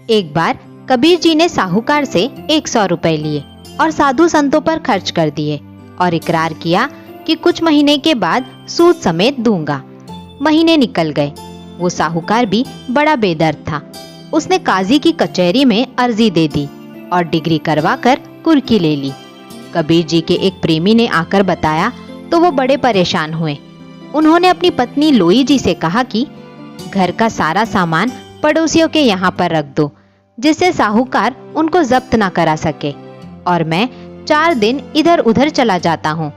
एक बार कबीर जी ने साहूकार से 100 रुपए लिए और साधु संतों पर खर्च कर दिए और इकरार किया कि कुछ महीने के बाद सूद समेत दूंगा। महीने निकल गए। वो साहूकार भी बड़ा बेदर्द था। उसने काजी की कचहरी में अर्जी दे दी और डिग्री करवा कर कुर्की ले ली। कबीर जी के एक प्रेमी ने आकर बताया तो वो बड़े परेशान हुए। उन्होंने अपनी पत्नी लोई जी से कहा कि घर का सारा सामान पड़ोसियों के यहाँ पर रख दो, जिससे साहूकार उनको जब्त ना करा सके, और मैं 4 दिन इधर उधर चला जाता हूँ।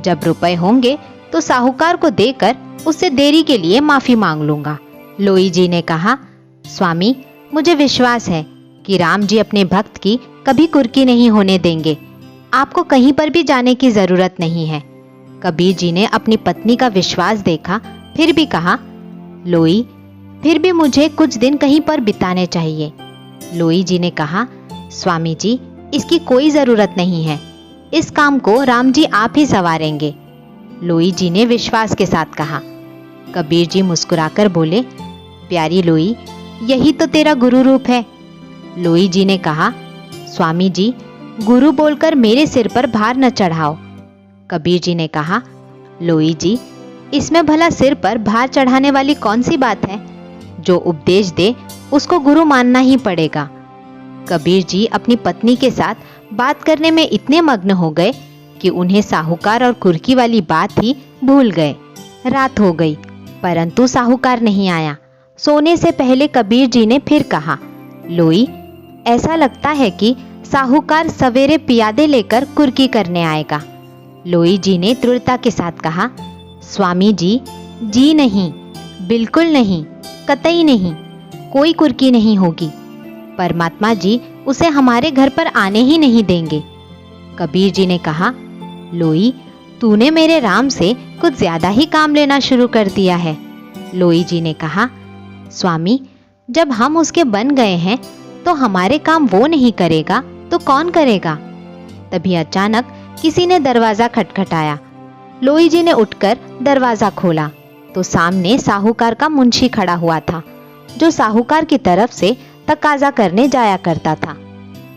जब रुपए होंगे तो साहूकार को देकर उससे देरी के लिए माफी मांग लूंगा। लोई जी ने कहा, स्वामी, मुझे विश्वास है कि राम जी अपने भक्त की कभी कुर्की नहीं होने देंगे। आपको कहीं पर भी जाने की जरूरत नहीं है। कबीर जी ने अपनी पत्नी का विश्वास देखा, फिर भी कहा, लोई, फिर भी मुझे कुछ दिन कहीं पर बिताने चाहिए। लोई जी ने कहा, स्वामी जी, इसकी कोई जरूरत नहीं है। इस काम को राम जी आप ही संवारेंगे। लोई जी ने विश्वास के साथ कहा। कबीर जी मुस्कुराकर बोले, प्यारी लोई, यही तो तेरा गुरु रूप है। लोई जी ने कहा, स्वामी जी, गुरु बोलकर मेरे सिर पर भार न चढ़ाओ। कबीर जी ने कहा, लोई जी, इसमें भला सिर पर भार चढ़ाने वाली कौन सी बात है? जो उपदेश दे उसको गुरु मानना ही पड़ेगा। कबीर जी अपनी पत्नी के साथ बात करने में इतने मग्न हो गए कि उन्हें साहूकार और कुर्की वाली बात ही भूल गए। रात हो गई, परंतु साहूकार नहीं आया। सोने से पहले कबीर जी ने फिर कहा, लोई, ऐसा लगता है कि साहूकार सवेरे पियादे लेकर कुर्की करने आएगा। लोई जी ने दृढ़ता के साथ कहा, स्वामी जी, जी नहीं, बिल्कुल नहीं, कतई नहीं, कोई कुर्की नहीं होगी। परमात्मा जी उसे हमारे घर पर आने ही नहीं देंगे। कबीर जी ने कहा, लोई, तूने मेरे राम से कुछ ज्यादा ही काम लेना शुरू कर दिया है। लोई जी ने कहा, स्वामी, जब हम उसके बन गए हैं तो हमारे काम वो नहीं करेगा तो कौन करेगा? तभी अचानक किसी ने दरवाजा खटखटाया। लोई जी ने उठकर दरवाजा खोला तो सामने साहूकार का मुंशी खड़ा हुआ था, जो साहूकार की तरफ से तकाजा करने जाया करता था।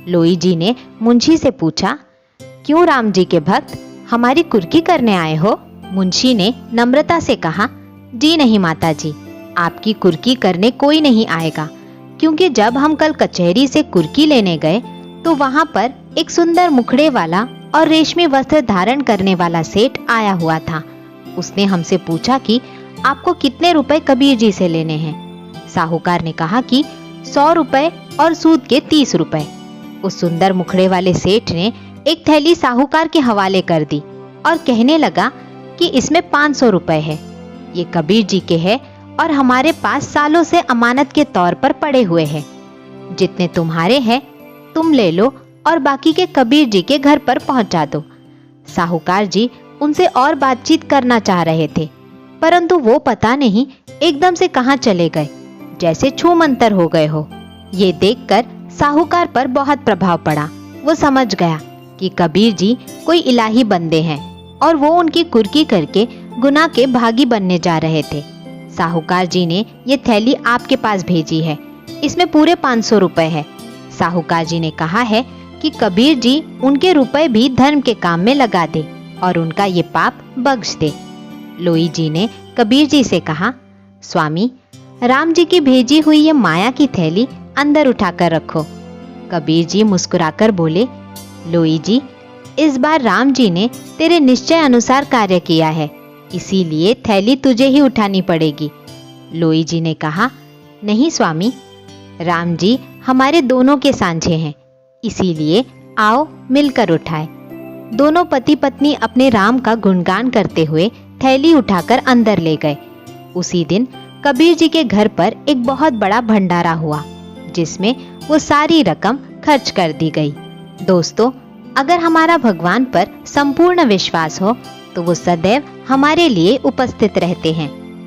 लोई जी ने मुंशी से पूछा, क्यों राम जी के भक्त, हमारी कुर्की करने आए हो? मुंशी ने नम्रता से कहा, जी नहीं माता जी, आपकी कुर्की करने कोई नहीं आएगा, क्योंकि जब हम कल कचहरी से कुर्की लेने गए तो वहां पर एक सुंदर मुखड़े वाला और रेशमी वस्त्र धारण करने वाला सेठ आया हुआ था। उसने हमसे पूछा कि आपको कितने रुपए कबीर जी से लेने हैं। साहूकार ने कहा कि 100 रुपए और सूद के 30 रुपए। उस सुंदर मुखड़े वाले सेठ ने एक थैली साहूकार के हवाले कर दी और कहने लगा कि इसमें 500 रुपए है। ये कबीर जी के हैं और हमारे पास सालों से अमानत के तौर पर पड़े हुए हैं। जितने तुम्हारे हैं तुम ले लो और बाकी के कबीर जी के घर पर पहुंचा दो। साहूकार जी उनसे और बातचीत करना चाह रहे थे, परंतु वो पता नहीं एकदम से कहां चले गए, जैसे छूमंतर हो गए हो। ये देखकर साहूकार पर बहुत प्रभाव पड़ा। वो समझ गया कि कबीर जी कोई इलाही बंदे हैं और वो उनकी कुर्की करके गुनाह के भागी बनने जा रहे थे। साहूकार जी ने ये थैली आपके पास भेजी है, इसमें पूरे 500 रुपए है। साहूकार जी ने कहा है कि कबीर जी उनके रुपए भी धर्म के काम में लगा दे और उनका ये पाप बख्श दे। लोई जी ने कबीर जी से कहा, स्वामी, राम जी की भेजी हुई ये माया की थैली अंदर उठाकर रखो। कबीर जी मुस्कुराकर बोले, लोई जी, इस बार राम जी ने तेरे निश्चय अनुसार कार्य किया है, इसीलिए थैली तुझे ही उठानी पड़ेगी। लोई जी ने कहा, नहीं स्वामी, राम जी हमारे दोनों के सांझे हैं, इसीलिए आओ मिलकर उठाए। दोनों पति पत्नी अपने राम का गुणगान करते हुए थैली उठाकर अंदर ले गए। उसी दिन कबीर जी के घर पर एक बहुत बड़ा भंडारा हुआ, जिसमें वो सारी रकम खर्च कर दी गई। दोस्तों, अगर हमारा भगवान पर संपूर्ण विश्वास हो तो वो सदैव हमारे लिए उपस्थित रहते हैं।